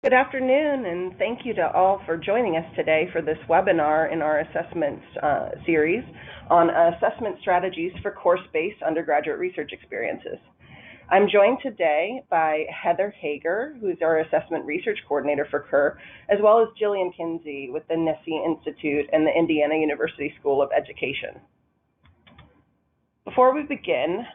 Good afternoon, and thank you to all for joining us today for this webinar in our assessments series on assessment strategies for course-based undergraduate research experiences. I'm joined today by Heather Hager, who's our assessment research coordinator for KER, as well as Jillian Kinsey with the Nesse Institute and the Indiana University School of Education. Before we begin,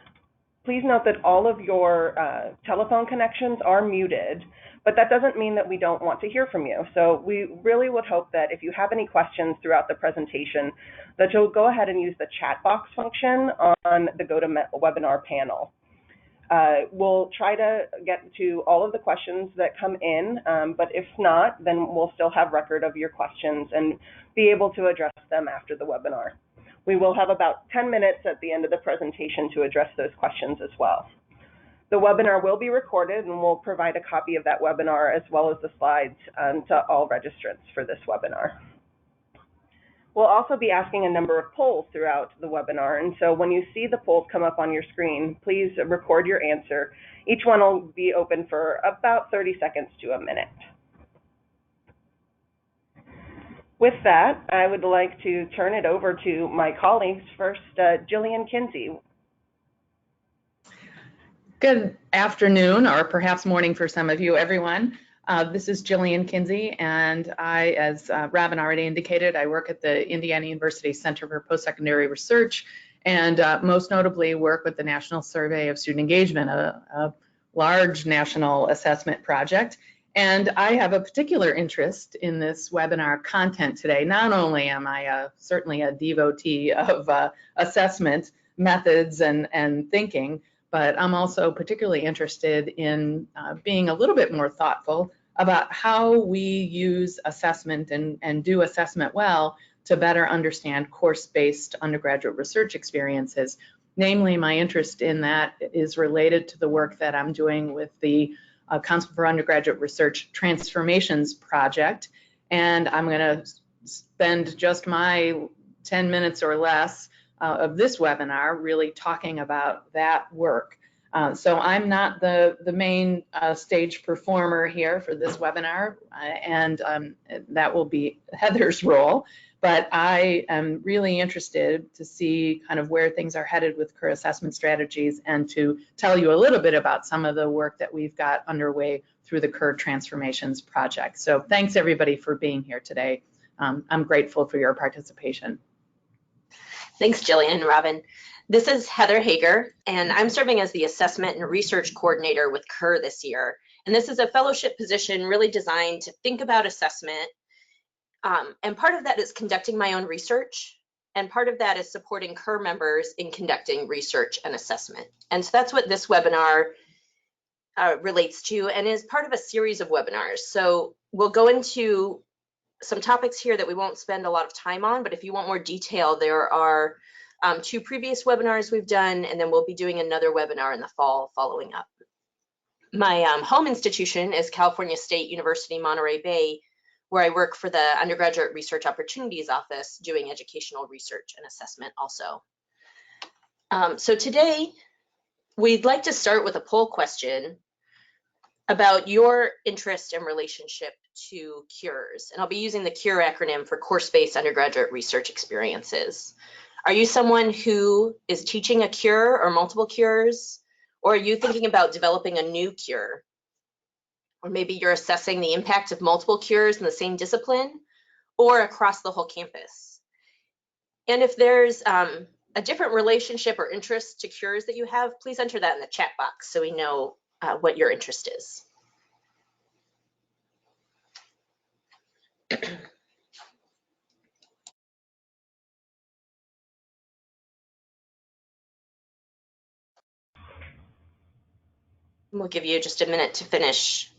please note that all of your telephone connections are muted, but that doesn't mean that we don't want to hear from you. So we really would hope that if you have any questions throughout the presentation, that you'll go ahead and use the chat box function on the GoToWebinar panel. We'll try to get to all of the questions that come in, but if not, then we'll still have record of your questions and be able to address them after the webinar. We will have about 10 minutes at the end of the presentation to address those questions as well. The webinar will be recorded, and we'll provide a copy of that webinar as well as the slides to all registrants for this webinar. We'll also be asking a number of polls throughout the webinar, and so when you see the polls come up on your screen, please record your answer. Each one will be open for about 30 seconds to a minute. With that, I would like to turn it over to my colleagues. First, Jillian Kinsey. Good afternoon, or perhaps morning for some of you, everyone. This is Jillian Kinsey, and I, as Robin already indicated, I work at the Indiana University Center for Post-Secondary Research, and most notably work with the National Survey of Student Engagement, a large national assessment project. And I have a particular interest in this webinar content today. Not only am I certainly a devotee of assessment methods and thinking, but I'm also particularly interested in being a little bit more thoughtful about how we use assessment and do assessment well to better understand course-based undergraduate research experiences. Namely, my interest in that is related to the work that I'm doing with the Council for Undergraduate Research Transformations Project. And I'm going to spend just my 10 minutes or less of this webinar really talking about that work. So I'm not the main stage performer here for this webinar, and that will be Heather's role. But I am really interested to see kind of where things are headed with KER assessment strategies and to tell you a little bit about some of the work that we've got underway through the KER Transformations Project. So thanks everybody for being here today. I'm grateful for your participation. Thanks, Jillian and Robin. This is Heather Hager, and I'm serving as the Assessment and Research Coordinator with KER this year. And this is a fellowship position really designed to think about assessment. And part of that is conducting my own research, and part of that is supporting KER members in conducting research and assessment. And so that's what this webinar relates to, and is part of a series of webinars. So we'll go into some topics here that we won't spend a lot of time on, but if you want more detail, there are 2 previous webinars we've done, and then we'll be doing another webinar in the fall following up. My home institution is California State University, Monterey Bay, where I work for the Undergraduate Research Opportunities Office doing educational research and assessment also. So today, we'd like to start with a poll question about your interest and relationship to CURES. And I'll be using the CURE acronym for course-based undergraduate research experiences. Are you someone who is teaching a CURE or multiple CURES? Or are you thinking about developing a new CURE? Or maybe you're assessing the impact of multiple CURES in the same discipline or across the whole campus. And if there's a different relationship or interest to CURES that you have, please enter that in the chat box so we know what your interest is. We'll give you just a minute to finish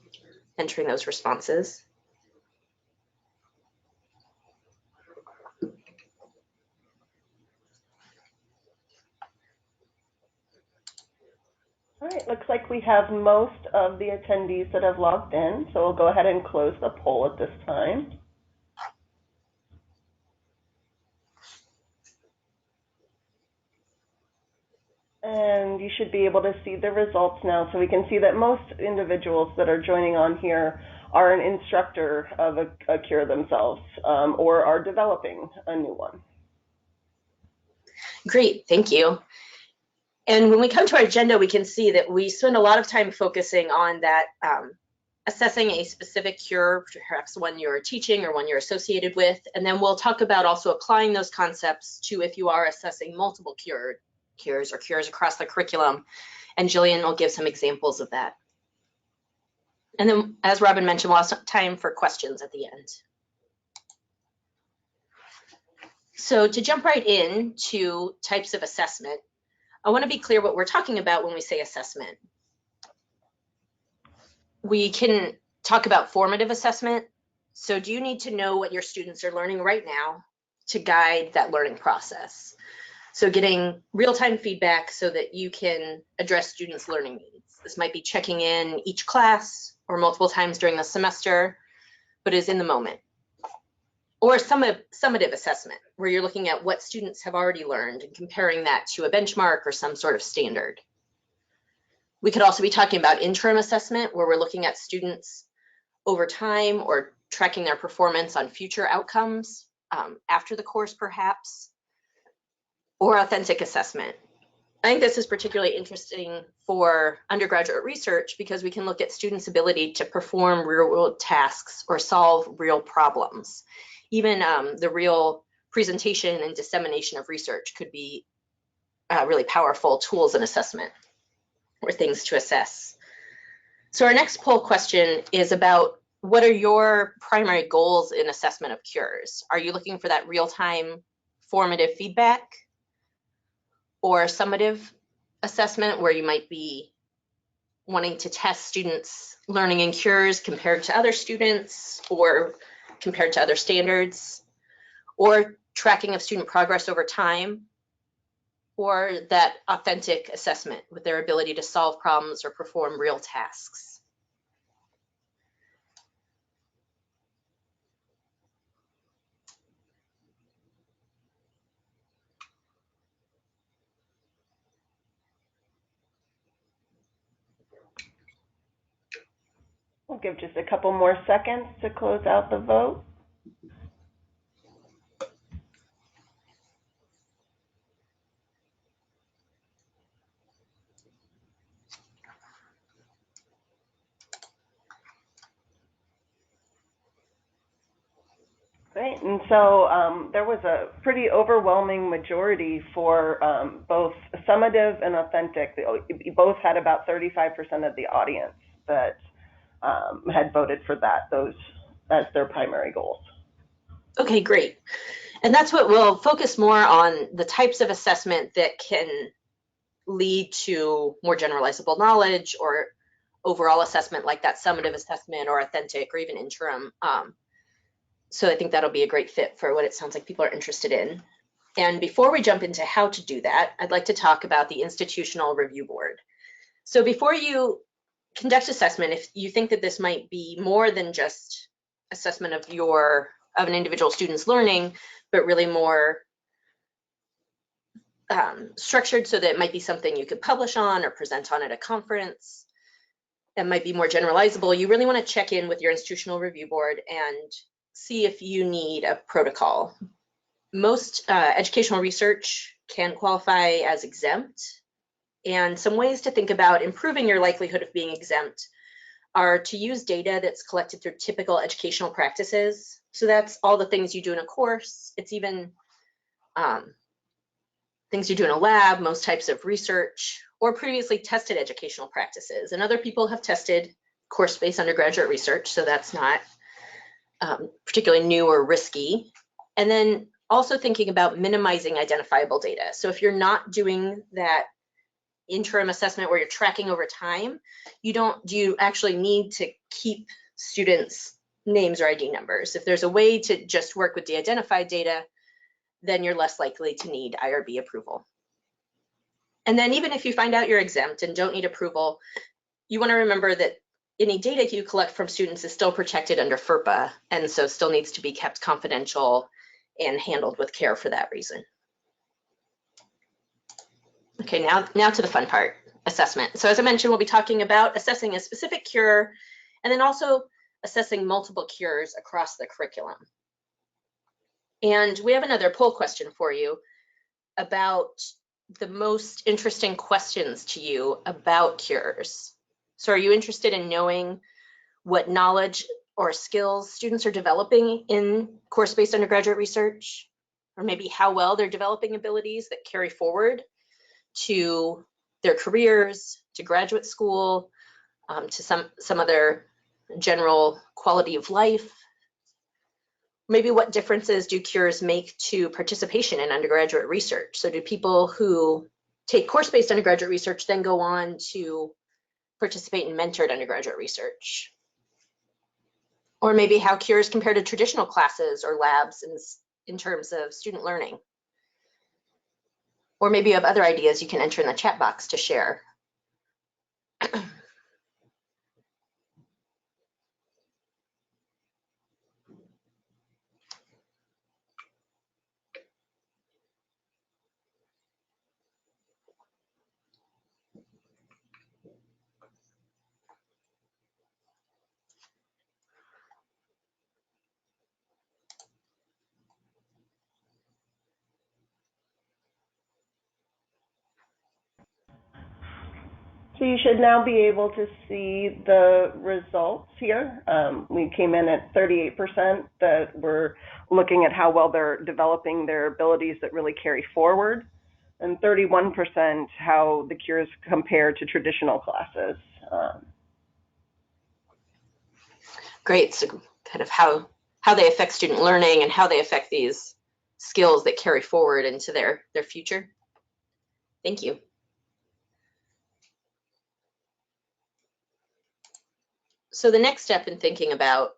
entering those responses. All right, looks like we have most of the attendees that have logged in, so we'll go ahead and close the poll at this time. And you should be able to see the results now. So we can see that most individuals that are joining on here are an instructor of a cure themselves, or are developing a new one. Great, thank you. And when we come to our agenda, we can see that we spend a lot of time focusing on that, assessing a specific cure, perhaps one you're teaching or one you're associated with. And then we'll talk about also applying those concepts to if you are assessing multiple cures or cures across the curriculum. And Jillian will give some examples of that. And then, as Robin mentioned, we'll have some time for questions at the end. So to jump right into types of assessment, I want to be clear what we're talking about when we say assessment. We can talk about formative assessment. So do you need to know what your students are learning right now to guide that learning process? So getting real-time feedback so that you can address students' learning needs. This might be checking in each class or multiple times during the semester, but is in the moment. Or summative assessment, where you're looking at what students have already learned and comparing that to a benchmark or some sort of standard. We could also be talking about interim assessment, where we're looking at students over time or tracking their performance on future outcomes after the course, perhaps. Or authentic assessment. I think this is particularly interesting for undergraduate research because we can look at students' ability to perform real-world tasks or solve real problems. Even the real presentation and dissemination of research could be really powerful tools in assessment or things to assess. So our next poll question is about what are your primary goals in assessment of cures? Are you looking for that real-time formative feedback or summative assessment where you might be wanting to test students' learning in cures compared to other students or compared to other standards, or tracking of student progress over time, or that authentic assessment with their ability to solve problems or perform real tasks? We'll give just a couple more seconds to close out the vote. Great, and so there was a pretty overwhelming majority for both summative and authentic. Both had about 35% of the audience that had voted for those as their primary goals. Okay, great. And that's what we'll focus more on, the types of assessment that can lead to more generalizable knowledge or overall assessment like that summative assessment or authentic or even interim. So I think that'll be a great fit for what it sounds like people are interested in. And before we jump into how to do that, I'd like to talk about the institutional review board. So before you conduct assessment, if you think that this might be more than just assessment of an individual student's learning, but really more structured so that it might be something you could publish on or present on at a conference, it might be more generalizable, you really want to check in with your institutional review board and see if you need a protocol. Most educational research can qualify as exempt, and some ways to think about improving your likelihood of being exempt are to use data that's collected through typical educational practices. So that's all the things you do in a course. It's even things you do in a lab, most types of research, or previously tested educational practices. And other people have tested course-based undergraduate research, so that's not particularly new or risky. And then also thinking about minimizing identifiable data. So if you're not doing that interim assessment where you're tracking over time, do you actually need to keep students' names or ID numbers? If there's a way to just work with de-identified data, then you're less likely to need IRB approval. And then even if you find out you're exempt and don't need approval, you want to remember that any data you collect from students is still protected under FERPA, and so still needs to be kept confidential and handled with care for that reason. Okay, now to the fun part, assessment. So as I mentioned, we'll be talking about assessing a specific cure and then also assessing multiple cures across the curriculum. And we have another poll question for you about the most interesting questions to you about cures. So are you interested in knowing what knowledge or skills students are developing in course-based undergraduate research? Or maybe how well they're developing abilities that carry forward to their careers, to graduate school, to some other general quality of life? Maybe what differences do cures make to participation in undergraduate research? So do people who take course-based undergraduate research then go on to participate in mentored undergraduate research? Or maybe how cures compare to traditional classes or labs in terms of student learning? Or maybe you have other ideas you can enter in the chat box to share. So you should now be able to see the results here. We came in at 38% that we're looking at how well they're developing their abilities that really carry forward, and 31% how the cures compare to traditional classes. Great, so kind of how they affect student learning and how they affect these skills that carry forward into their future. Thank you. So the next step in thinking about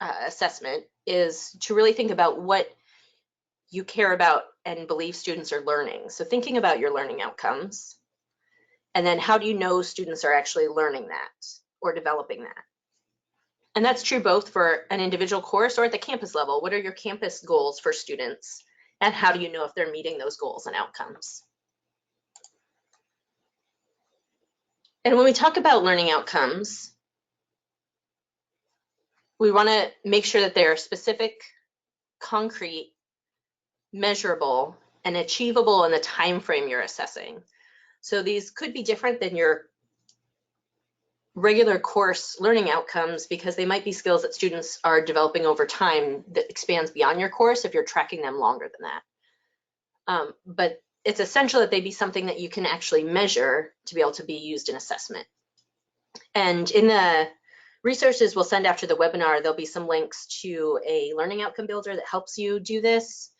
assessment is to really think about what you care about and believe students are learning. So thinking about your learning outcomes, and then how do you know students are actually learning that or developing that? And that's true both for an individual course or at the campus level. What are your campus goals for students? And how do you know if they're meeting those goals and outcomes? And when we talk about learning outcomes, we want to make sure that they're specific, concrete, measurable, and achievable in the time frame you're assessing. So these could be different than your regular course learning outcomes because they might be skills that students are developing over time that expands beyond your course if you're tracking them longer than that. But it's essential that they be something that you can actually measure to be able to be used in assessment. And in the resources we'll send after the webinar, there'll be some links to a learning outcome builder that helps you do this,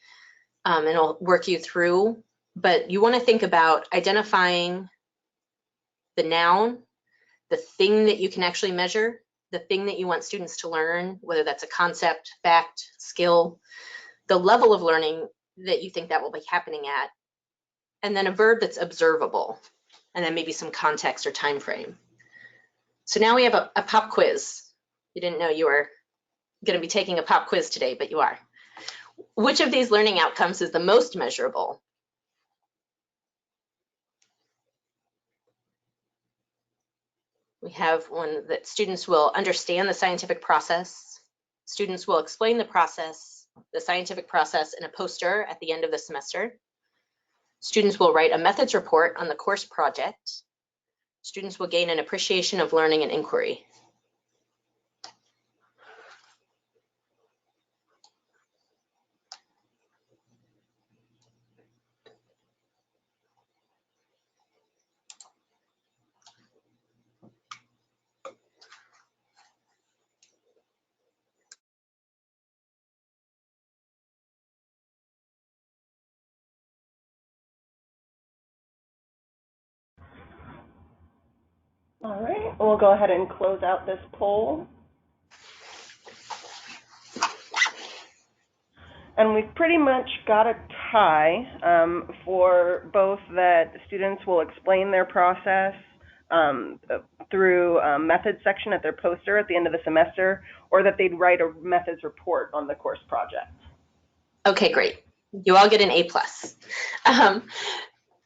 and it'll work you through. But you want to think about identifying the noun, the thing that you can actually measure, the thing that you want students to learn, whether that's a concept, fact, skill, the level of learning that you think that will be happening at, and then a verb that's observable, and then maybe some context or time frame. So now we have a pop quiz. You didn't know you were going to be taking a pop quiz today, but you are. Which of these learning outcomes is the most measurable? We have one that students will understand the scientific process. Students will explain the scientific process in a poster at the end of the semester. Students will write a methods report on the course project. Students will gain an appreciation of learning and inquiry. All right, we'll go ahead and close out this poll. And we've pretty much got a tie for both that students will explain their process through a methods section at their poster at the end of the semester, or that they'd write a methods report on the course project. Okay, great. You all get an A+.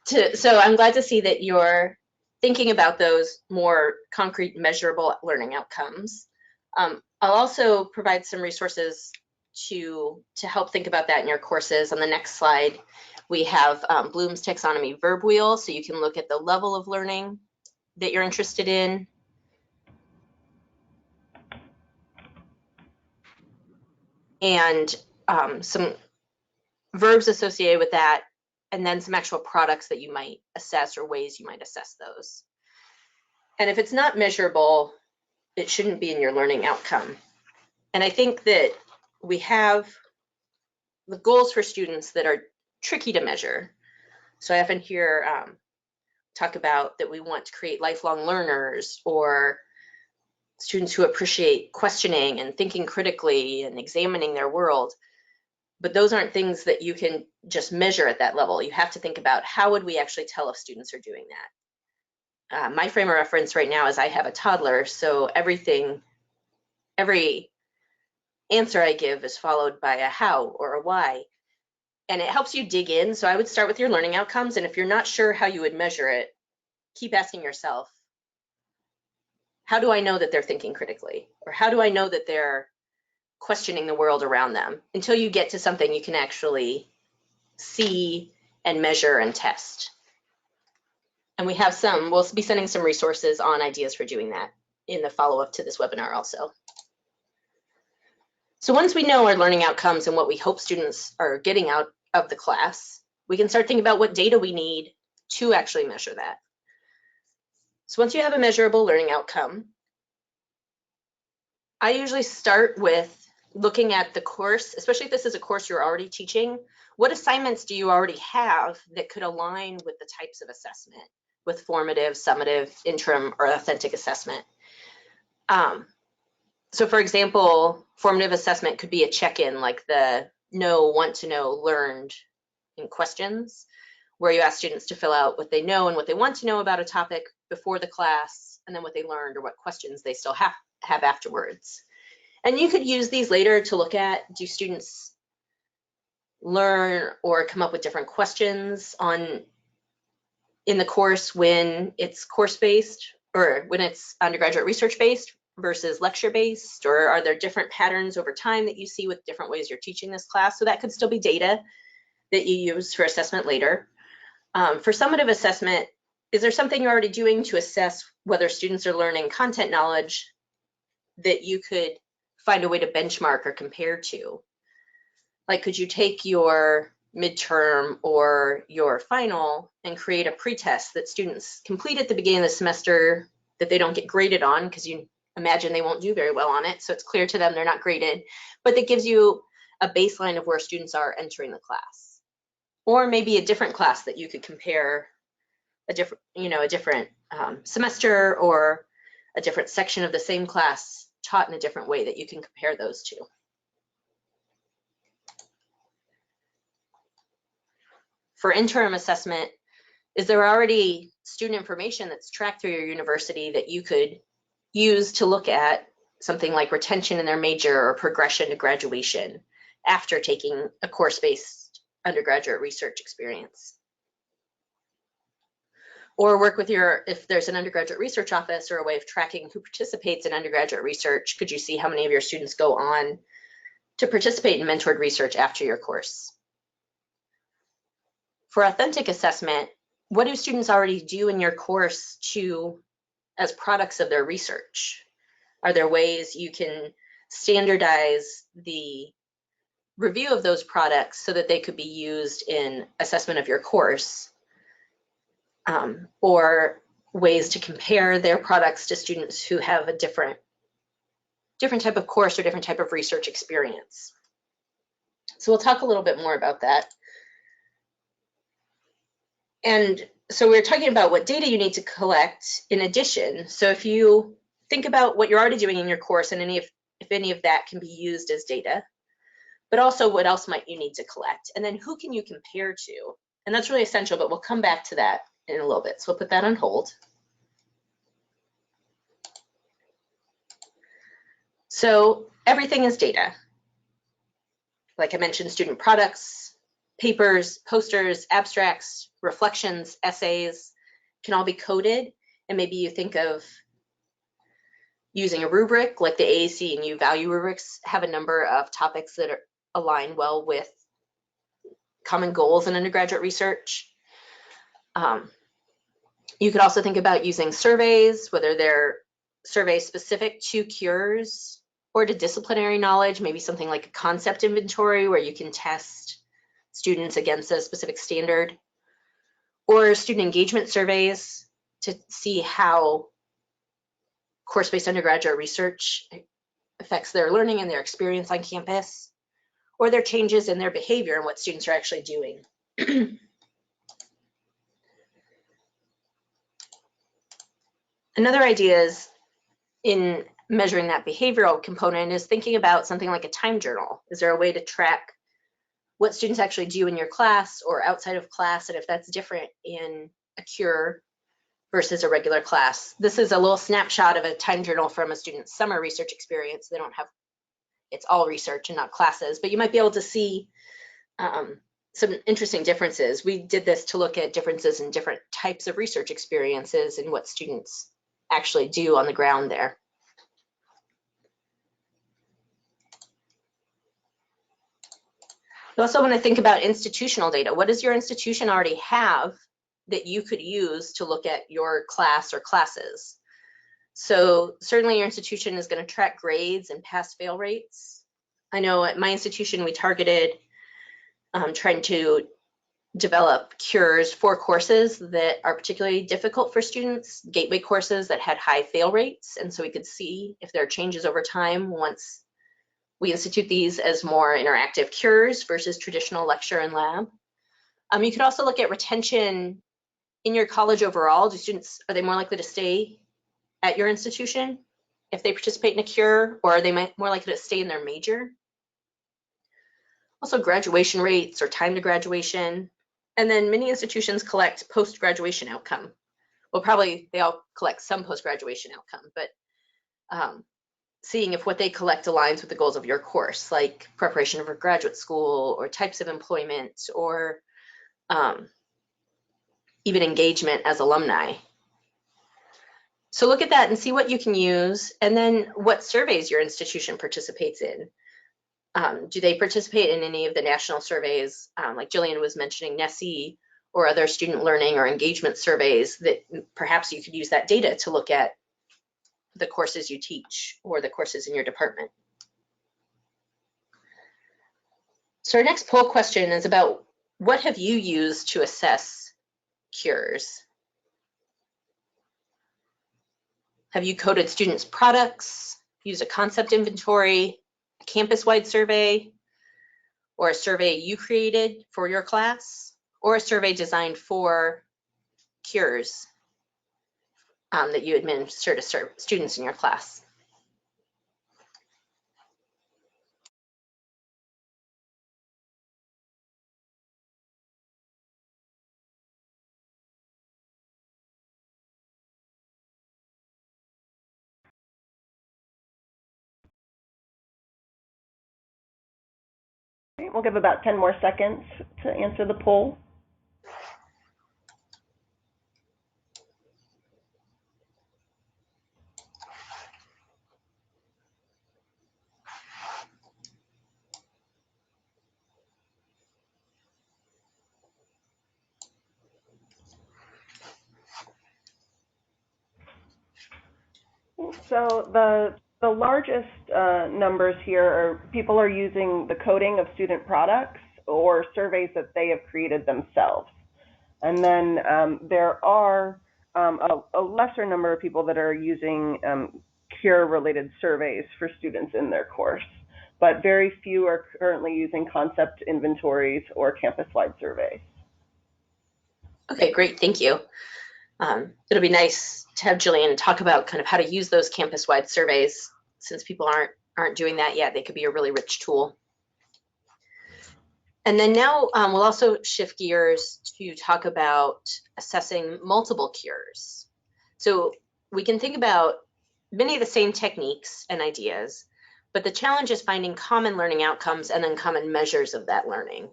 So I'm glad to see that you're thinking about those more concrete, measurable learning outcomes. I'll also provide some resources to help think about that in your courses. On the next slide, we have Bloom's taxonomy verb wheel, so you can look at the level of learning that you're interested in. And some verbs associated with that, and then some actual products that you might assess or ways you might assess those. And if it's not measurable, it shouldn't be in your learning outcome. And I think that we have the goals for students that are tricky to measure. So I often hear talk about that we want to create lifelong learners, or students who appreciate questioning and thinking critically and examining their world. But those aren't things that you can just measure at that level. You have to think about, how would we actually tell if students are doing that? My frame of reference right now is I have a toddler, so every answer I give is followed by a how or a why. And it helps you dig in. So I would start with your learning outcomes. And if you're not sure how you would measure it, keep asking yourself, how do I know that they're thinking critically? Or how do I know that they're questioning the world around them, until you get to something you can actually see and measure and test. And we'll be sending some resources on ideas for doing that in the follow-up to this webinar also. So once we know our learning outcomes and what we hope students are getting out of the class, we can start thinking about what data we need to actually measure that. So once you have a measurable learning outcome, I usually start with looking at the course, especially if this is a course you're already teaching. What assignments do you already have that could align with the types of assessment, with formative, summative, interim, or authentic assessment? So for example, formative assessment could be a check-in, like the know, want to know, learned in questions, where you ask students to fill out what they know and what they want to know about a topic before the class, and then what they learned or what questions they still have afterwards. And you could use these later to look at, do students learn or come up with different questions in the course when it's course-based, or when it's undergraduate research-based versus lecture-based, or are there different patterns over time that you see with different ways you're teaching this class? So that could still be data that you use for assessment later. For summative assessment, is there something you're already doing to assess whether students are learning content knowledge that you could find a way to benchmark or compare to? Like, could you take your midterm or your final and create a pretest that students complete at the beginning of the semester that they don't get graded on, because you imagine they won't do very well on it, so it's clear to them they're not graded, but that gives you a baseline of where students are entering the class? Or maybe a different class that you could compare, a different semester, or a different section of the same class taught in a different way that you can compare those to. For interim assessment, is there already student information that's tracked through your university that you could use to look at something like retention in their major or progression to graduation after taking a course-based undergraduate research experience? Or work with if there's an undergraduate research office or a way of tracking who participates in undergraduate research, could you see how many of your students go on to participate in mentored research after your course? For authentic assessment, what do students already do in your course as products of their research? Are there ways you can standardize the review of those products so that they could be used in assessment of your course? Or ways to compare their products to students who have a different type of course or different type of research experience? So we'll talk a little bit more about that. And so we're talking about what data you need to collect in addition. So if you think about what you're already doing in your course, and if any of that can be used as data, but also what else might you need to collect, and then who can you compare to? And that's really essential, but we'll come back to that in a little bit. So we'll put that on hold. So everything is data. Like I mentioned, student products, papers, posters, abstracts, reflections, essays can all be coded. And maybe you think of using a rubric like the AAC and U value rubrics have a number of topics that align well with common goals in undergraduate research. You could also think about using surveys, whether they're surveys specific to cures or to disciplinary knowledge, maybe something like a concept inventory where you can test students against a specific standard, or student engagement surveys to see how course-based undergraduate research affects their learning and their experience on campus, or their changes in their behavior and what students are actually doing. Another idea is in measuring that behavioral component is thinking about something like a time journal. Is there a way to track what students actually do in your class or outside of class, and if that's different in a cure versus a regular class? This is a little snapshot of a time journal from a student's summer research experience. They don't have, it's all research and not classes, but you might be able to see some interesting differences. We did this to look at differences in different types of research experiences and what students actually do on the ground there. You also want to think about institutional data. What does your institution already have that you could use to look at your class or classes? So certainly your institution is going to track grades and pass-fail rates. I know at my institution we targeted trying to develop cures for courses that are particularly difficult for students, gateway courses that had high fail rates, and so we could see if there are changes over time once we institute these as more interactive cures versus traditional lecture and lab. You could also look at retention in your college overall. Do students, are they more likely to stay at your institution if they participate in a cure, or are they more likely to stay in their major? Also graduation rates or time to graduation. And then many institutions collect post-graduation outcome. Well, probably they all collect some post-graduation outcome, but seeing if what they collect aligns with the goals of your course, like preparation for graduate school or types of employment, or even engagement as alumni. So look at that and see what you can use, and then what surveys your institution participates in. Do they participate in any of the national surveys, like Jillian was mentioning, NESE, or other student learning or engagement surveys that perhaps you could use that data to look at the courses you teach or the courses in your department. So our next poll question is about what have you used to assess cures? Have you coded students' products, used a concept inventory, a campus-wide survey, or a survey you created for your class, or a survey designed for cures that you administer to students in your class? Okay, we'll give about 10 more seconds to answer the poll. So the largest numbers here are people are using the coding of student products or surveys that they have created themselves. And then there are a lesser number of people that are using cure-related surveys for students in their course, but very few are currently using concept inventories or campus-wide surveys. Okay, great, thank you. It'll be nice to have Jillian talk about kind of how to use those campus-wide surveys. Since people aren't doing that yet, they could be a really rich tool. And then now we'll also shift gears to talk about assessing multiple cures. So we can think about many of the same techniques and ideas, but the challenge is finding common learning outcomes and then common measures of that learning.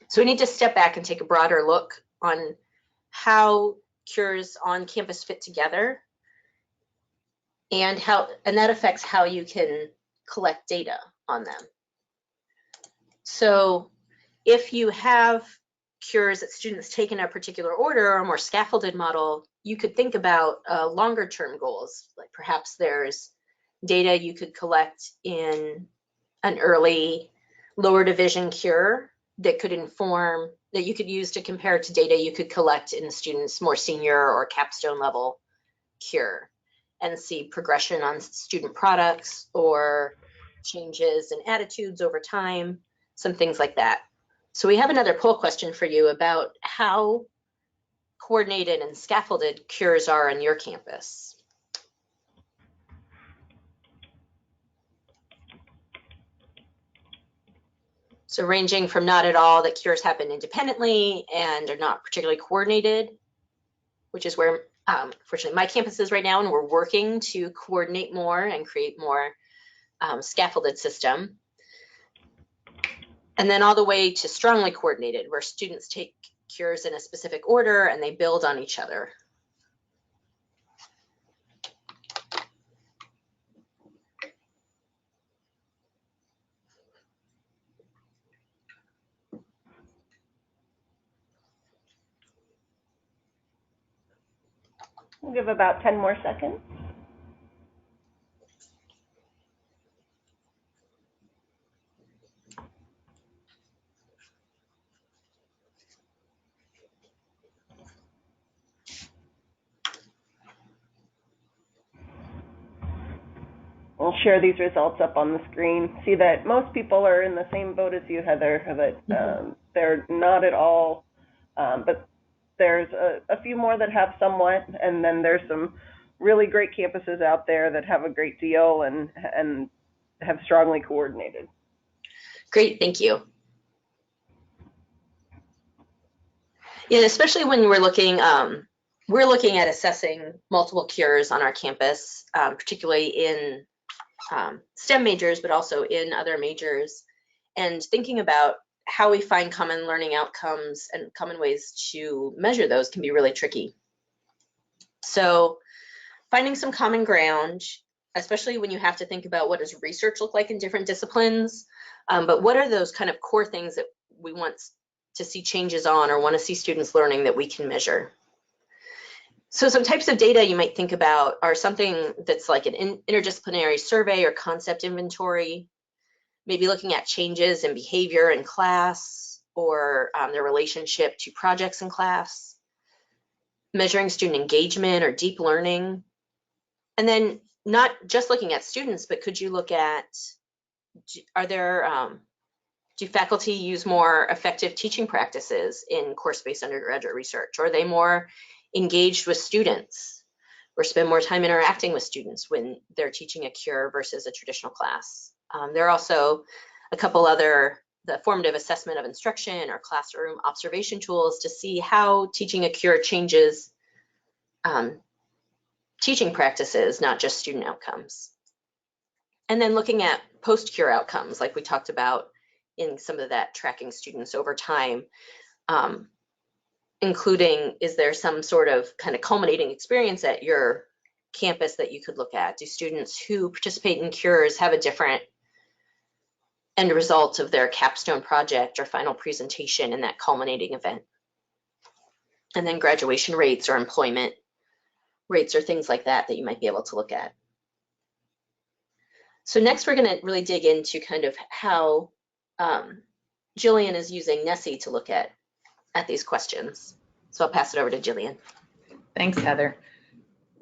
So we need to step back and take a broader look on how cures on campus fit together and that affects how you can collect data on them. So if you have cures that students take in a particular order or a more scaffolded model, you could think about longer term goals. Like perhaps there's data you could collect in an early lower division cure that could inform, that you could use to compare to data you could collect in students' more senior or capstone level cure and see progression on student products or changes in attitudes over time, some things like that. So we have another poll question for you about how coordinated and scaffolded cures are on your campus. So ranging from not at all, that cures happen independently and are not particularly coordinated, which is where fortunately my campus is right now, and we're working to coordinate more and create more scaffolded system. And then all the way to strongly coordinated, where students take cures in a specific order and they build on each other. We'll give about 10 more seconds. We'll share these results up on the screen. See that most people are in the same boat as you, Heather, that they're not at all, but there's a few more that have somewhat, and then there's some really great campuses out there that have a great deal and have strongly coordinated. Great, thank you. Yeah, especially when we're looking at assessing multiple cures on our campus, particularly in STEM majors, but also in other majors, and thinking about how we find common learning outcomes and common ways to measure those can be really tricky. So finding some common ground, especially when you have to think about what does research look like in different disciplines, but what are those kind of core things that we want to see changes on or want to see students learning that we can measure. So some types of data you might think about are something that's like an interdisciplinary survey or concept inventory, maybe looking at changes in behavior in class or their relationship to projects in class, measuring student engagement or deep learning. And then not just looking at students, but could you look at, do faculty use more effective teaching practices in course-based undergraduate research? Or are they more engaged with students or spend more time interacting with students when they're teaching a cure versus a traditional class? There are also a couple other, the formative assessment of instruction or classroom observation tools to see how teaching a cure changes teaching practices, not just student outcomes. And then looking at post-cure outcomes, like we talked about in some of that tracking students over time, including, is there some sort of kind of culminating experience at your campus that you could look at? Do students who participate in cures have a different end result of their capstone project or final presentation in that culminating event? And then graduation rates or employment rates or things like that that you might be able to look at. So next we're going to really dig into kind of how Jillian is using NESI to look at these questions. So I'll pass it over to Jillian. Thanks, Heather.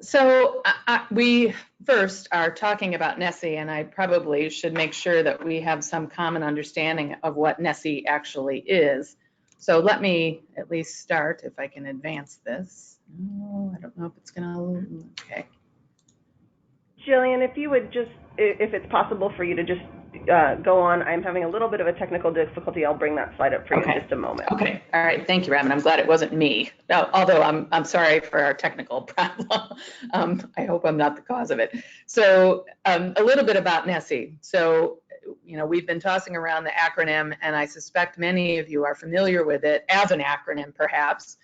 So we first are talking about NESI, and I probably should make sure that we have some common understanding of what NESI actually is. So let me at least start, if I can advance this. Oh, I don't know if it's gonna, okay. Jillian, if you would just, if it's possible for you to just go on. I'm having a little bit of a technical difficulty. I'll bring that slide up for you in just a moment. Okay. All right. Thank you, Robin. I'm glad it wasn't me. Although I'm sorry for our technical problem. I hope I'm not the cause of it. So a little bit about NESI. So we've been tossing around the acronym, and I suspect many of you are familiar with it as an acronym, perhaps.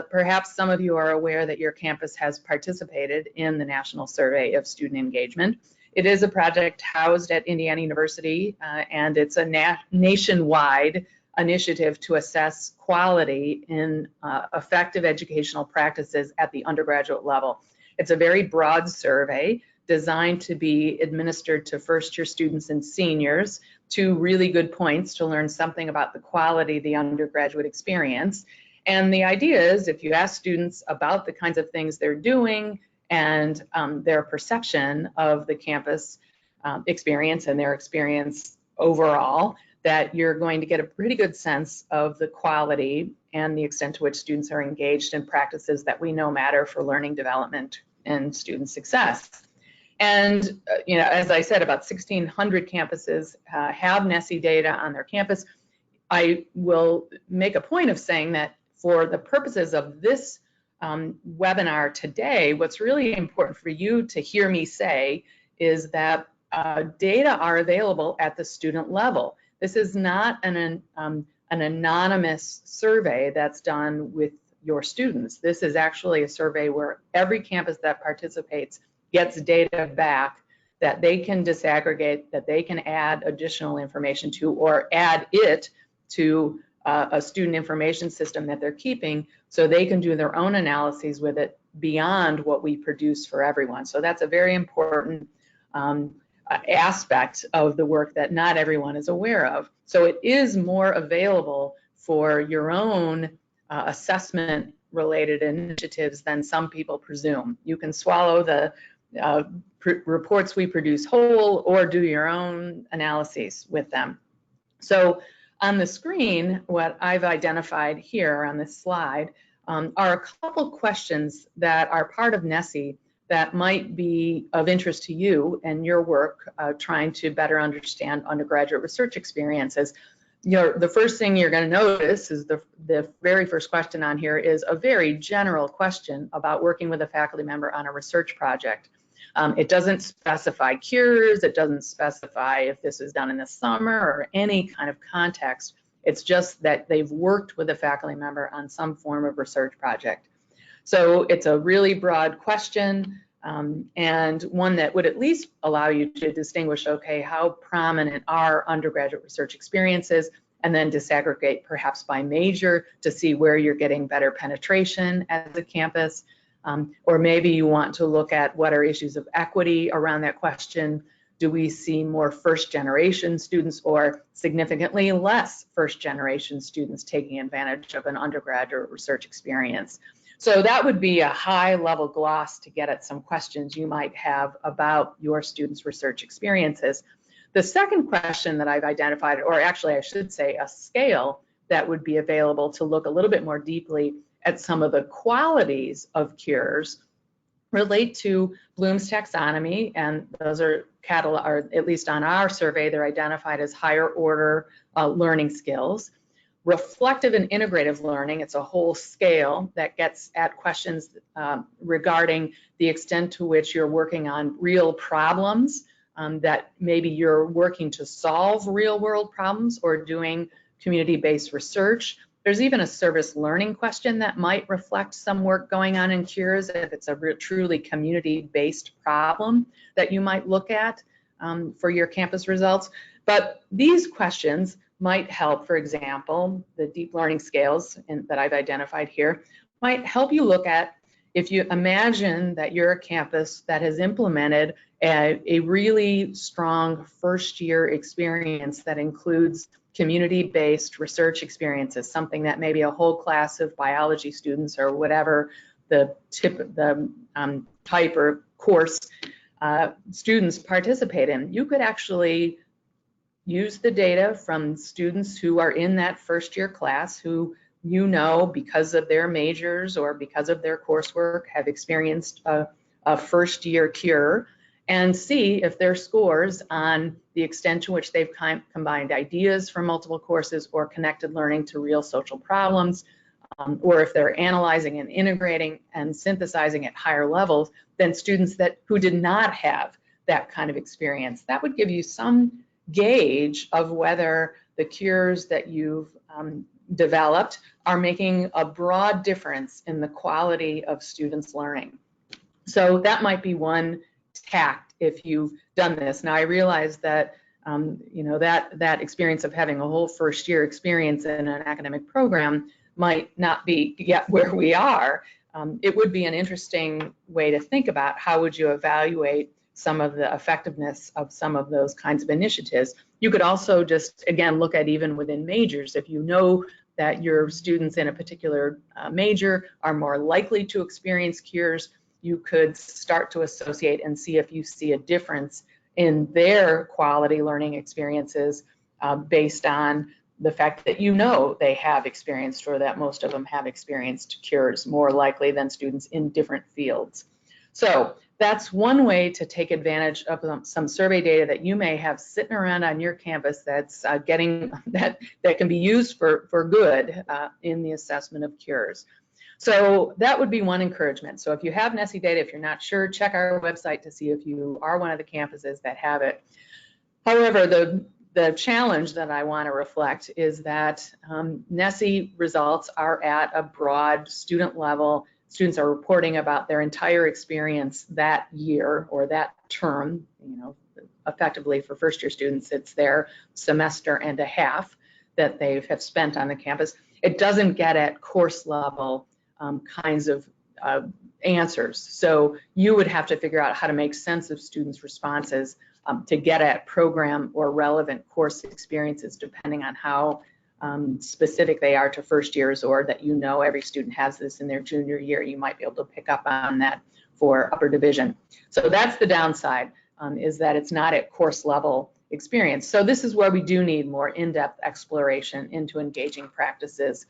Perhaps some of you are aware that your campus has participated in the National Survey of Student Engagement. It is a project housed at Indiana University, and it's a nationwide initiative to assess quality in effective educational practices at the undergraduate level. It's a very broad survey designed to be administered to first-year students and seniors, 2 really good points to learn something about the quality of the undergraduate experience. And the idea is, if you ask students about the kinds of things they're doing and their perception of the campus experience and their experience overall, that you're going to get a pretty good sense of the quality and the extent to which students are engaged in practices that we know matter for learning development and student success. And as I said, about 1,600 campuses have NESI data on their campus. I will make a point of saying that for the purposes of this webinar today, what's really important for you to hear me say is that data are available at the student level. This is not an anonymous survey that's done with your students. This is actually a survey where every campus that participates gets data back that they can disaggregate, that they can add additional information to, or add it to a student information system that they're keeping, so they can do their own analyses with it beyond what we produce for everyone. So that's a very important aspect of the work that not everyone is aware of. So it is more available for your own assessment related initiatives than some people presume. You can swallow the reports we produce whole, or do your own analyses with them. So on the screen, what I've identified here on this slide are a couple questions that are part of NESI that might be of interest to you and your work trying to better understand undergraduate research experiences. The first thing you're going to notice is the very first question on here is a very general question about working with a faculty member on a research project. It doesn't specify cures, it doesn't specify if this is done in the summer or any kind of context. It's just that they've worked with a faculty member on some form of research project. So it's a really broad question, and one that would at least allow you to distinguish, okay, how prominent are undergraduate research experiences, and then disaggregate perhaps by major to see where you're getting better penetration as a campus. Or maybe you want to look at what are issues of equity around that question. Do we see more first-generation students or significantly less first-generation students taking advantage of an undergraduate research experience? So that would be a high-level gloss to get at some questions you might have about your students' research experiences. The second question that I've identified, or actually I should say a scale that would be available to look a little bit more deeply at some of the qualities of cures, relate to Bloom's taxonomy, and those are at least on our survey, they're identified as higher order learning skills. Reflective and integrative learning, it's a whole scale that gets at questions regarding the extent to which you're working on real problems, that maybe you're working to solve real world problems or doing community-based research. There's even a service learning question that might reflect some work going on in cures if it's a truly community-based problem that you might look at for your campus results. But these questions might help, for example, the deep learning scales that I've identified here might help you look at, if you imagine that you're a campus that has implemented a really strong first-year experience that includes community-based research experiences, something that maybe a whole class of biology students or whatever the type or course students participate in. You could actually use the data from students who are in that first-year class who because of their majors or because of their coursework have experienced a first-year cure, and see if their scores on the extent to which they've combined ideas from multiple courses or connected learning to real social problems, or if they're analyzing and integrating and synthesizing at higher levels than students who did not have that kind of experience. That would give you some gauge of whether the cures that you've developed are making a broad difference in the quality of students' learning. So that might be one tact if you've done this. Now I realize that you know, that experience of having a whole first year experience in an academic program might not be yet where we are. It would be an interesting way to think about how would you evaluate some of the effectiveness of some of those kinds of initiatives. You could also just, again, look at even within majors. If you know that your students in a particular major are more likely to experience cures, you could start to associate and see if you see a difference in their quality learning experiences based on the fact that you know they have experienced, or that most of them have experienced cures more likely than students in different fields. So that's one way to take advantage of some survey data that you may have sitting around on your campus that's that can be used for good in the assessment of cures. So that would be one encouragement. So if you have NESI data, if you're not sure, check our website to see if you are one of the campuses that have it. However, the challenge that I want to reflect is that NESI results are at a broad student level. Students are reporting about their entire experience that year or that term. You know, effectively for first year students, it's their semester and a half that they have spent on the campus. It doesn't get at course level kinds of answers. So you would have to figure out how to make sense of students' responses to get at program or relevant course experiences, depending on how specific they are to first years, or that you know every student has this in their junior year. You might be able to pick up on that for upper division. So that's the downside, is that it's not at course level experience. So this is where we do need more in-depth exploration into engaging practices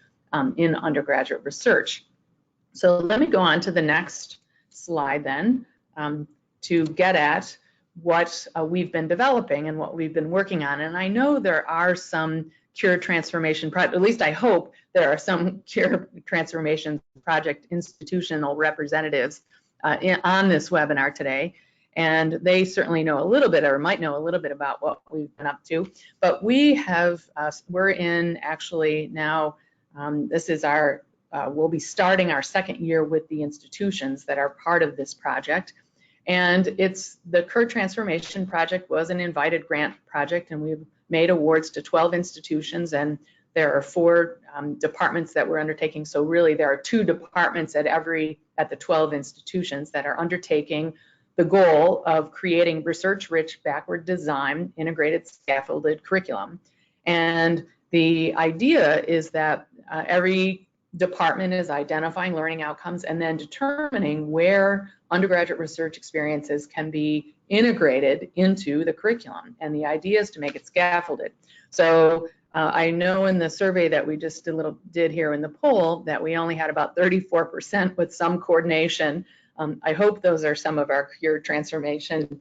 in undergraduate research. So let me go on to the next slide then to get at what we've been developing and what we've been working on. And I know there are some Cure Transformation Project, at least I hope there are some Cure Transformation Project institutional representatives on this webinar today. And they certainly know a little bit, or might know a little bit, about what we've been up to. But we have, we're in actually now, this is our, we'll be starting our second year with the institutions that are part of this project. And it's the Cure Transformation Project was an invited grant project, and we've made awards to 12 institutions, and there are 4 departments that we're undertaking. So really there are 2 departments at the 12 institutions that are undertaking the goal of creating research-rich, backward design, integrated scaffolded curriculum. And the idea is that every department is identifying learning outcomes and then determining where undergraduate research experiences can be integrated into the curriculum. And the idea is to make it scaffolded. So I know in the survey that we just did here in the poll that we only had about 34% with some coordination. I hope those are some of our Cure Transformation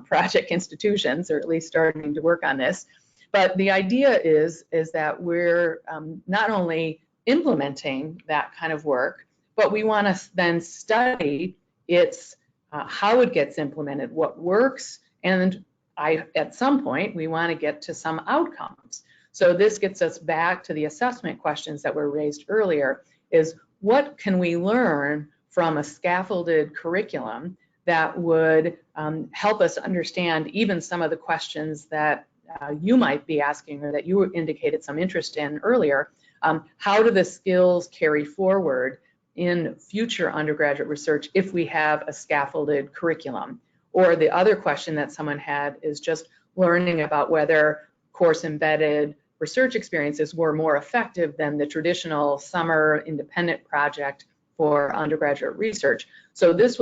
project institutions, or at least starting to work on this. But the idea is that we're not only implementing that kind of work, but we want to then study its how it gets implemented, what works, and at some point we want to get to some outcomes. So this gets us back to the assessment questions that were raised earlier, is what can we learn from a scaffolded curriculum that would help us understand even some of the questions that you might be asking, or that you indicated some interest in earlier. How do the skills carry forward in future undergraduate research if we have a scaffolded curriculum? Or the other question that someone had is just learning about whether course embedded research experiences were more effective than the traditional summer independent project for undergraduate research. So this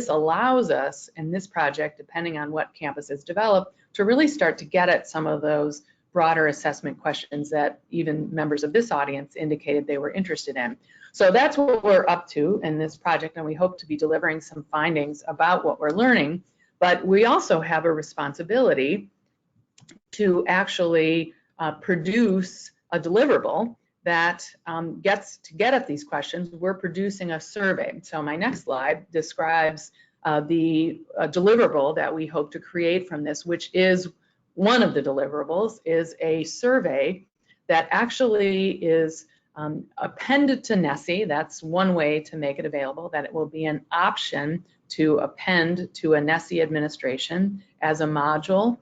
allows us in this project, depending on what campuses develop, to really start to get at some of those broader assessment questions that even members of this audience indicated they were interested in. So that's what we're up to in this project, and we hope to be delivering some findings about what we're learning. But we also have a responsibility to actually produce a deliverable that gets to get at these questions. We're producing a survey. So my next slide describes the deliverable that we hope to create from this, which is one of the deliverables is a survey that actually is appended to NESI. That's one way to make it available, that it will be an option to append to a NESI administration as a module,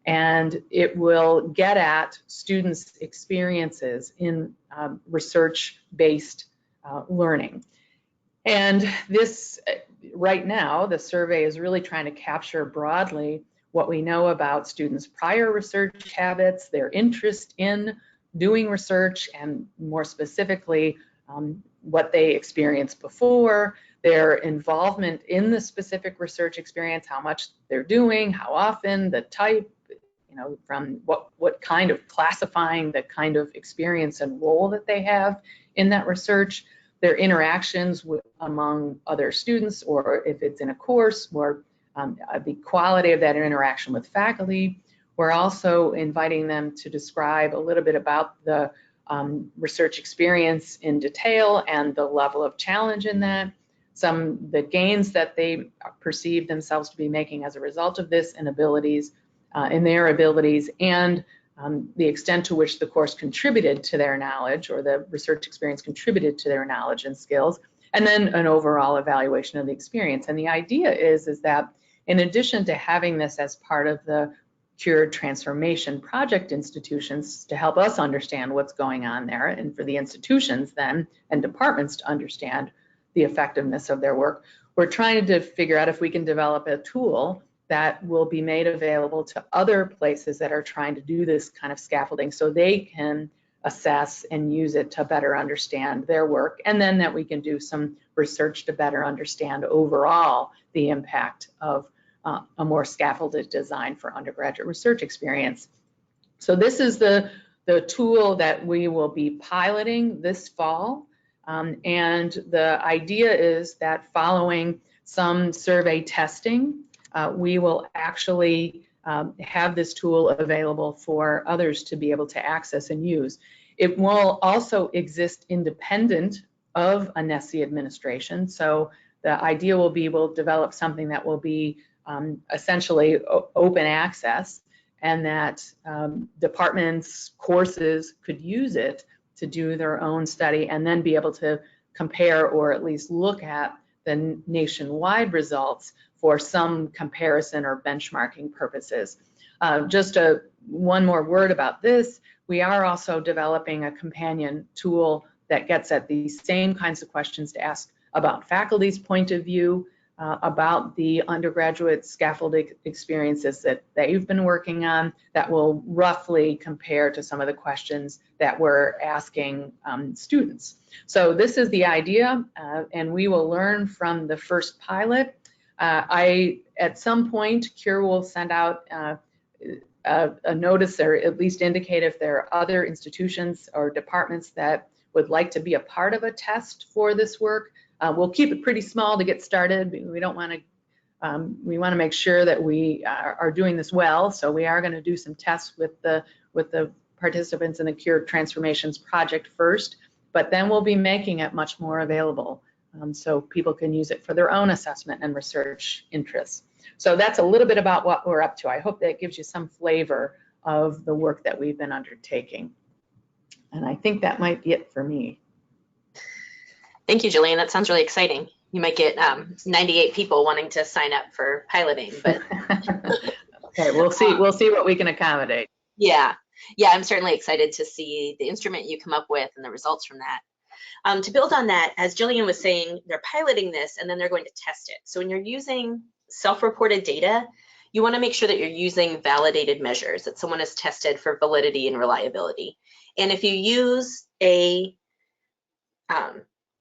and it will get at students' experiences in research-based learning. And this, right now, the survey is really trying to capture broadly what we know about students' prior research habits, their interest in doing research, and more specifically, what they experienced before, their involvement in the specific research experience, how much they're doing, how often, the type, from what kind of classifying the kind of experience and role that they have in that research, their interactions among other students, or if it's in a course, or the quality of that interaction with faculty. We're also inviting them to describe a little bit about the research experience in detail and the level of challenge in that, the gains that they perceive themselves to be making as a result of this, and abilities, and their abilities, and the extent to which the course contributed to their knowledge, or the research experience contributed to their knowledge and skills, and then an overall evaluation of the experience. And the idea is that in addition to having this as part of the Cured Transformation Project institutions to help us understand what's going on there, and for the institutions then and departments to understand the effectiveness of their work, we're trying to figure out if we can develop a tool that will be made available to other places that are trying to do this kind of scaffolding, so they can assess and use it to better understand their work, and then that we can do some research to better understand overall the impact of a more scaffolded design for undergraduate research experience. So this is the tool that we will be piloting this fall, and the idea is that following some survey testing, we will actually have this tool available for others to be able to access and use. It will also exist independent of a NESI administration. So the idea will be we'll develop something that will be essentially open access, and that departments, courses could use it to do their own study, and then be able to compare, or at least look at, the nationwide results for some comparison or benchmarking purposes. Just one more word about this. We are also developing a companion tool that gets at these same kinds of questions to ask about faculty's point of view, about the undergraduate scaffolding experiences that they've been working on, that will roughly compare to some of the questions that we're asking students. So this is the idea, and we will learn from the first pilot. At some point, CURE will send out a notice, or at least indicate if there are other institutions or departments that would like to be a part of a test for this work. We'll keep it pretty small to get started. We don't want to. We want to make sure that we are doing this well. So we are going to do some tests with the participants in the Cure Transformations project first, but then we'll be making it much more available, so people can use it for their own assessment and research interests. So that's a little bit about what we're up to. I hope that gives you some flavor of the work that we've been undertaking. And I think that might be it for me. Thank you, Jillian. That sounds really exciting. You might get 98 people wanting to sign up for piloting, but okay, we'll see what we can accommodate. Yeah, I'm certainly excited to see the instrument you come up with and the results from that. To build on that, as Jillian was saying, they're piloting this and then they're going to test it. So when you're using self-reported data, you want to make sure that you're using validated measures, that someone has tested for validity and reliability. And if you use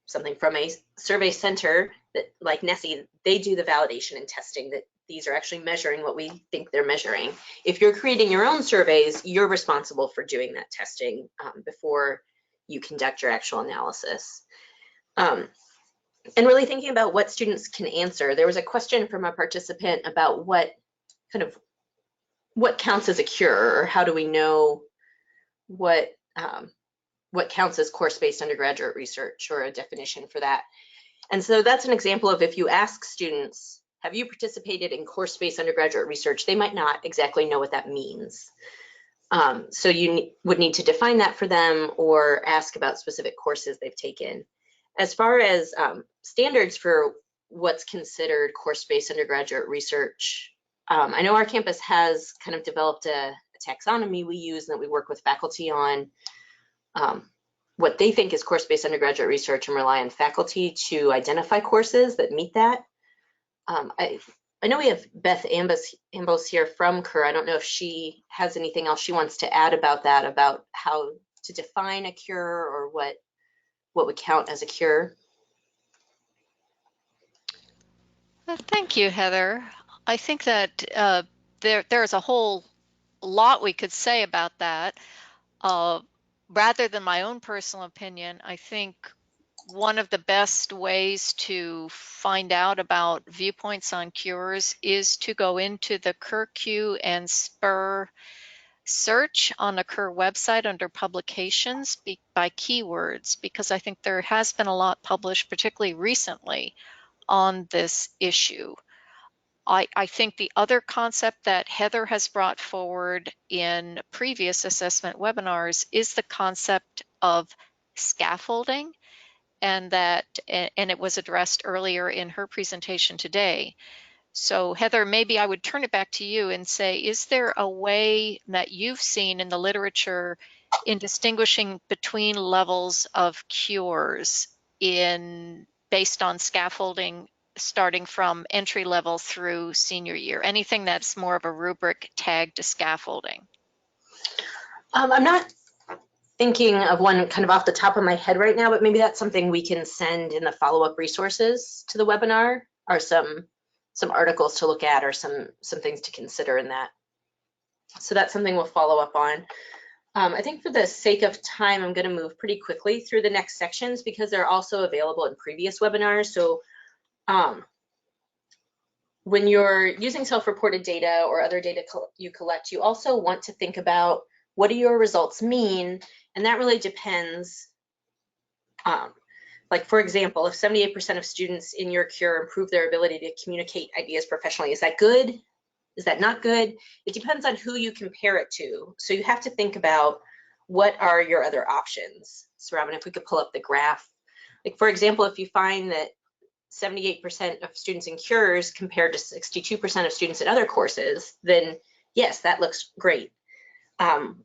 something from a survey center that, like NESI, they do the validation and testing that these are actually measuring what we think they're measuring. If you're creating your own surveys, you're responsible for doing that testing before you conduct your actual analysis. And really thinking about what students can answer. There was a question from a participant about what counts as a cure, or how do we know what counts as course-based undergraduate research, or a definition for that. And so that's an example of, if you ask students, have you participated in course-based undergraduate research? They might not exactly know what that means. So you would need to define that for them or ask about specific courses they've taken. As far as standards for what's considered course-based undergraduate research, I know our campus has kind of developed a taxonomy we use and that we work with faculty on what they think is course-based undergraduate research and rely on faculty to identify courses that meet that. I know we have Beth Ambos here from Kerr. I don't know if she has anything else she wants to add about that, about how to define a cure or what would count as a cure. Thank you, Heather. I think that there's a whole lot we could say about that. Rather than my own personal opinion, I think one of the best ways to find out about viewpoints on cures is to go into the CurQ and SPUR search on the Kerr website under publications by keywords, because I think there has been a lot published, particularly recently, on this issue. I think the other concept that Heather has brought forward in previous assessment webinars is the concept of scaffolding, and it was addressed earlier in her presentation today. So Heather, maybe I would turn it back to you and say, is there a way that you've seen in the literature in distinguishing between levels of cures based on scaffolding, starting from entry level through senior year? Anything that's more of a rubric tagged to scaffolding? I'm not thinking of one kind of off the top of my head right now, but maybe that's something we can send in the follow-up resources to the webinar, or some articles to look at, or some things to consider in that. So that's something we'll follow up on. I think for the sake of time, I'm going to move pretty quickly through the next sections because they're also available in previous webinars. So when you're using self-reported data or other data you collect, you also want to think about what do your results mean, and that really depends. Like, for example, if 78% of students in your cure improve their ability to communicate ideas professionally, is that good? Is that not good? It depends on who you compare it to. So you have to think about what are your other options. So Robin, if we could pull up the graph. Like, for example, if you find that 78% of students in cures compared to 62% of students in other courses, then yes, that looks great.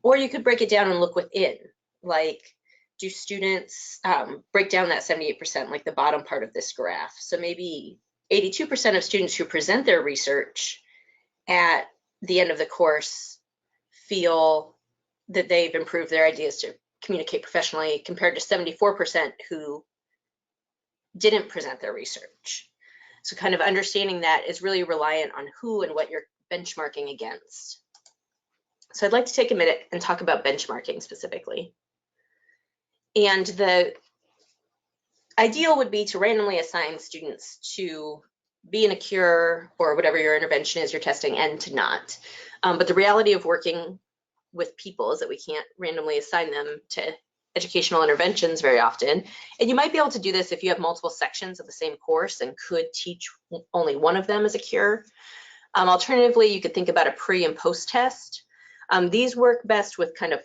Or you could break it down and look within, like, do students break down that 78%, like the bottom part of this graph? So maybe 82% of students who present their research at the end of the course feel that they've improved their ideas to communicate professionally, compared to 74% who didn't present their research. So kind of understanding that is really reliant on who and what you're benchmarking against. So I'd like to take a minute and talk about benchmarking specifically. And the ideal would be to randomly assign students to be in a cure or whatever your intervention is you're testing, and to not. But the reality of working with people is that we can't randomly assign them to educational interventions very often. And you might be able to do this if you have multiple sections of the same course and could teach only one of them as a cure. Alternatively, you could think about a pre and post test. These work best with kind of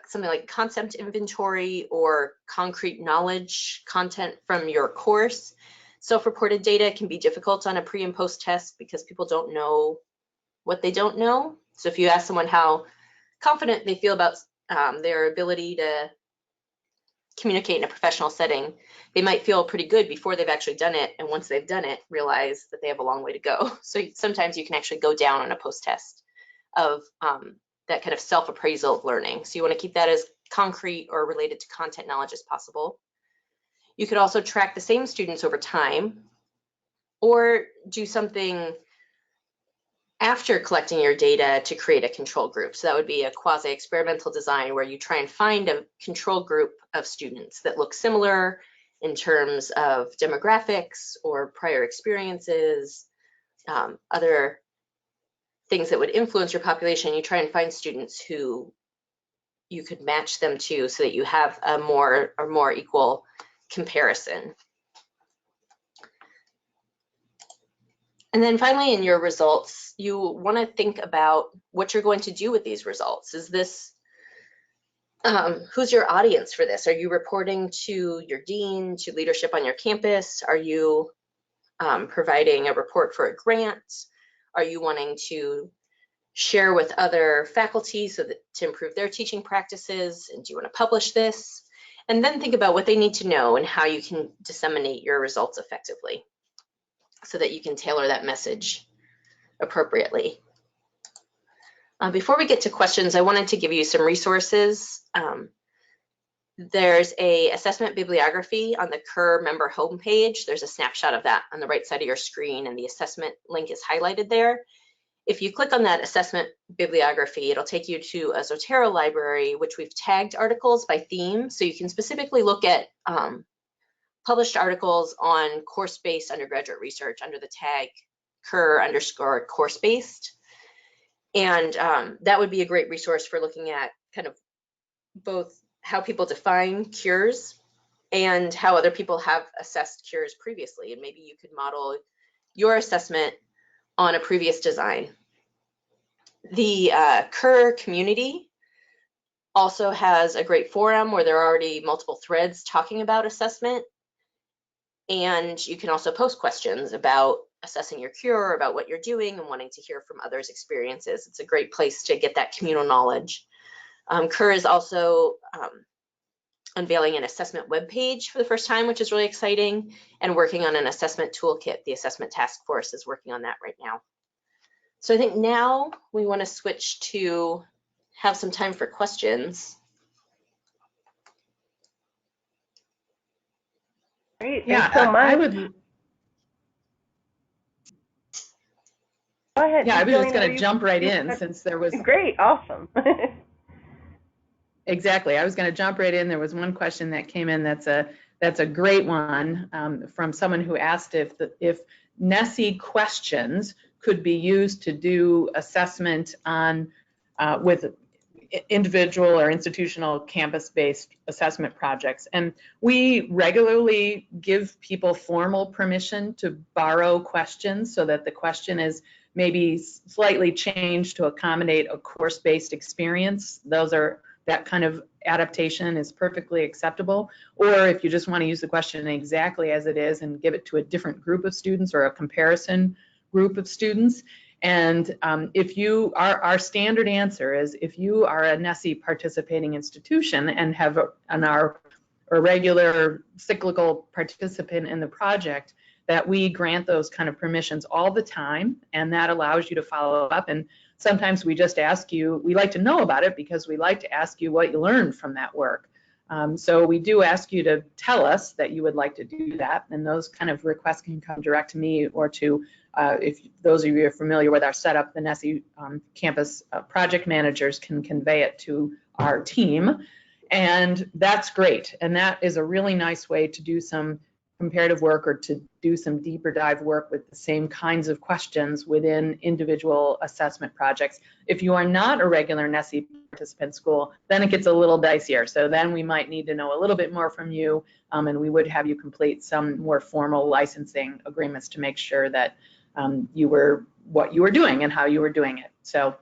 something like concept inventory or concrete knowledge content from your course. Self-reported data can be difficult on a pre and post test because people don't know what they don't know. So if you ask someone how confident they feel about their ability to communicate in a professional setting, they might feel pretty good before they've actually done it, and once they've done it, realize that they have a long way to go. So sometimes you can actually go down on a post test of that kind of self-appraisal of learning. So you want to keep that as concrete or related to content knowledge as possible. You could also track the same students over time, or do something after collecting your data to create a control group. So that would be a quasi-experimental design where you try and find a control group of students that look similar in terms of demographics or prior experiences, other things that would influence your population. You try and find students who you could match them to so that you have a more equal comparison. And then finally, in your results, you want to think about what you're going to do with these results. Is this, who's your audience for this? Are you reporting to your dean, to leadership on your campus? Are you providing a report for a grant? Are you wanting to share with other faculty so that to improve their teaching practices? And do you want to publish this? And then think about what they need to know and how you can disseminate your results effectively so that you can tailor that message appropriately. Before we get to questions, I wanted to give you some resources. There's a assessment bibliography on the Kerr member homepage. There's a snapshot of that on the right side of your screen, and the assessment link is highlighted there. If you click on that assessment bibliography, it'll take you to a Zotero library, which we've tagged articles by theme, so you can specifically look at published articles on course-based undergraduate research under the tag Kerr_course-based. And that would be a great resource for looking at kind of both how people define cures and how other people have assessed cures previously. And maybe you could model your assessment on a previous design. The Kerr community also has a great forum where there are already multiple threads talking about assessment. And you can also post questions about assessing your cure, about what you're doing, and wanting to hear from others' experiences. It's a great place to get that communal knowledge. Kerr is also unveiling an assessment webpage for the first time, which is really exciting, and working on an assessment toolkit. The assessment task force is working on that right now. So I think now we want to switch to have some time for questions. Great, thanks so much. I would. Go ahead. Yeah, I was just Jillian, going to jump right in since there was. Great, awesome. Exactly. I was going to jump right in. There was one question that came in that's a great one from someone who asked if NESI questions could be used to do assessment on with individual or institutional campus-based assessment projects. And we regularly give people formal permission to borrow questions so that the question is maybe slightly changed to accommodate a course-based experience. That kind of adaptation is perfectly acceptable. Or if you just want to use the question exactly as it is and give it to a different group of students or a comparison group of students. And if you are, our standard answer is if you are a NESI participating institution and are a regular cyclical participant in the project, that we grant those kind of permissions all the time, and that allows you to follow up. And sometimes we just ask you, we like to know about it because we like to ask you what you learned from that work. So we do ask you to tell us that you would like to do that, and those kind of requests can come direct to me or to, if those of you are familiar with our setup, the NESI campus project managers can convey it to our team, and that's great. And that is a really nice way to do some comparative work or to do some deeper dive work with the same kinds of questions within individual assessment projects. If you are not a regular NESI participant school, then it gets a little dicier. So then we might need to know a little bit more from you, and we would have you complete some more formal licensing agreements to make sure that you were what you were doing and how you were doing it. So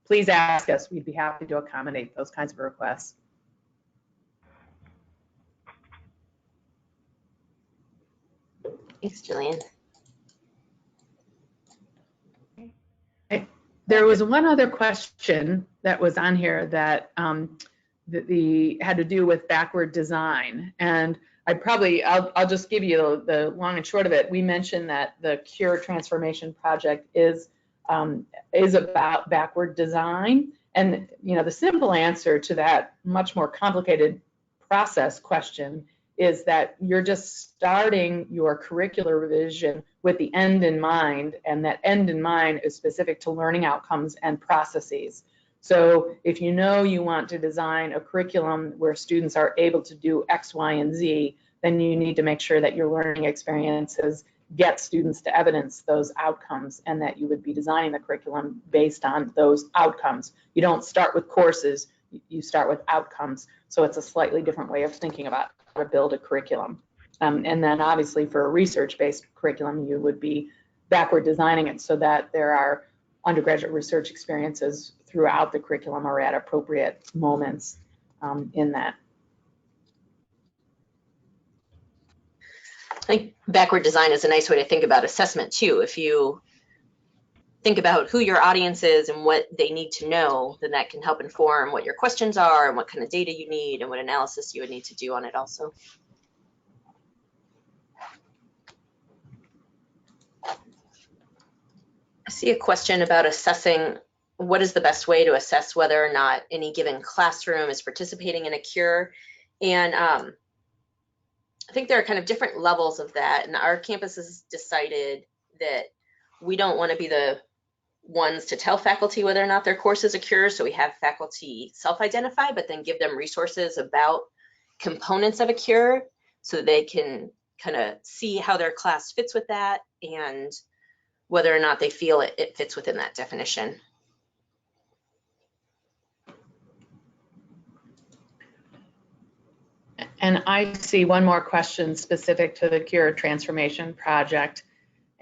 please ask us. We'd be happy to accommodate those kinds of requests. Thanks, Jillian. There was one other question that was on here that had to do with backward design, and I'll just give you the long and short of it. We mentioned that the CURE transformation project is about backward design, and the simple answer to that much more complicated process question is that you're just starting your curricular revision with the end in mind, and that end in mind is specific to learning outcomes and processes. So if you know you want to design a curriculum where students are able to do X, Y, and Z, then you need to make sure that your learning experiences get students to evidence those outcomes, and that you would be designing the curriculum based on those outcomes. You don't start with courses, you start with outcomes. So it's a slightly different way of thinking about how to build a curriculum. And then obviously for a research-based curriculum, you would be backward designing it so that there are undergraduate research experiences throughout the curriculum or at appropriate moments in that. I think backward design is a nice way to think about assessment too. If you think about who your audience is and what they need to know, then that can help inform what your questions are and what kind of data you need and what analysis you would need to do on it also. I see a question about assessing what is the best way to assess whether or not any given classroom is participating in a cure. And I think there are kind of different levels of that. And our campus has decided that we don't want to be the ones to tell faculty whether or not their course is a cure. So we have faculty self-identify, but then give them resources about components of a cure so they can kind of see how their class fits with that and whether or not they feel it fits within that definition. And I see one more question specific to the Cure Transformation Project.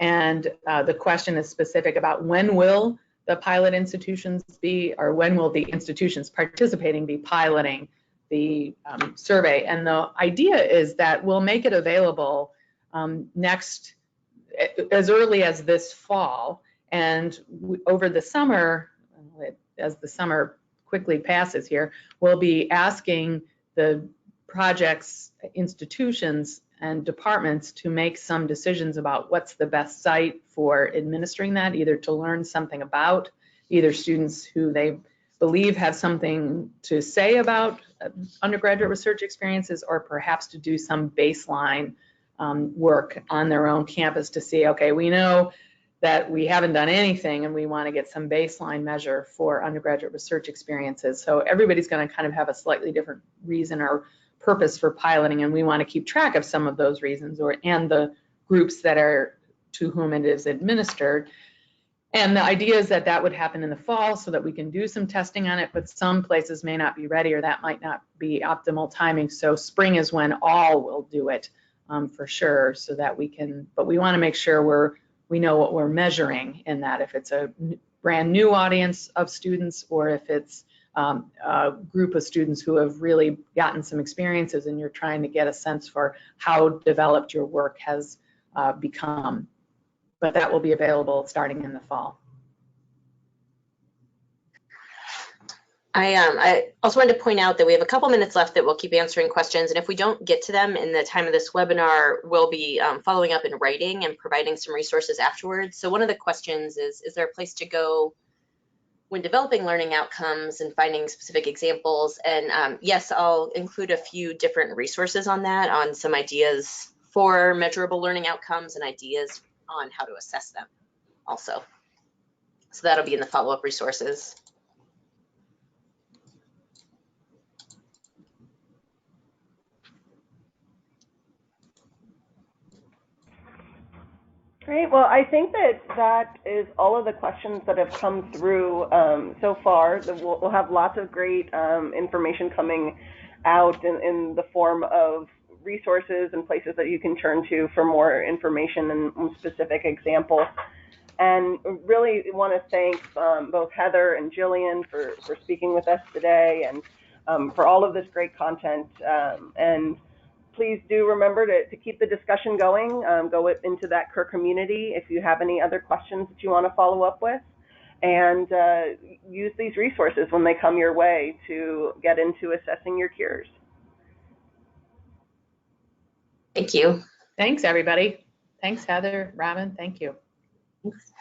And the question is specific about when will the pilot institutions be, or when will the institutions participating be piloting the survey? And the idea is that we'll make it available as early as this fall. And over the summer, as the summer quickly passes here, we'll be asking the projects, institutions, and departments to make some decisions about what's the best site for administering that, either to learn something about either students who they believe have something to say about undergraduate research experiences, or perhaps to do some baseline work on their own campus to see, okay, we know that we haven't done anything and we want to get some baseline measure for undergraduate research experiences. So everybody's going to kind of have a slightly different reason or purpose for piloting, and we want to keep track of some of those reasons and the groups that are to whom it is administered. And the idea is that that would happen in the fall so that we can do some testing on it, but some places may not be ready, or that might not be optimal timing. So spring is when all will do it for sure, so that we can, but we want to make sure we know what we're measuring in that, if it's a brand new audience of students or if it's a group of students who have really gotten some experiences and you're trying to get a sense for how developed your work has become. But that will be available starting in the fall. I also wanted to point out that we have a couple minutes left that we'll keep answering questions. And if we don't get to them in the time of this webinar, we'll be following up in writing and providing some resources afterwards. So one of the questions is there a place to go when developing learning outcomes and finding specific examples? And yes, I'll include a few different resources on that, on some ideas for measurable learning outcomes and ideas on how to assess them also. So that'll be in the follow-up resources. Great. Well, I think that is all of the questions that have come through so far. We'll have lots of great information coming out in the form of resources and places that you can turn to for more information and specific examples. And really want to thank both Heather and Jillian for speaking with us today, and for all of this great content. And please do remember to keep the discussion going. Go into that CUR community if you have any other questions that you want to follow up with, and use these resources when they come your way to get into assessing your cures. Thank you. Thanks, everybody. Thanks, Heather, Robin. Thank you. Thanks.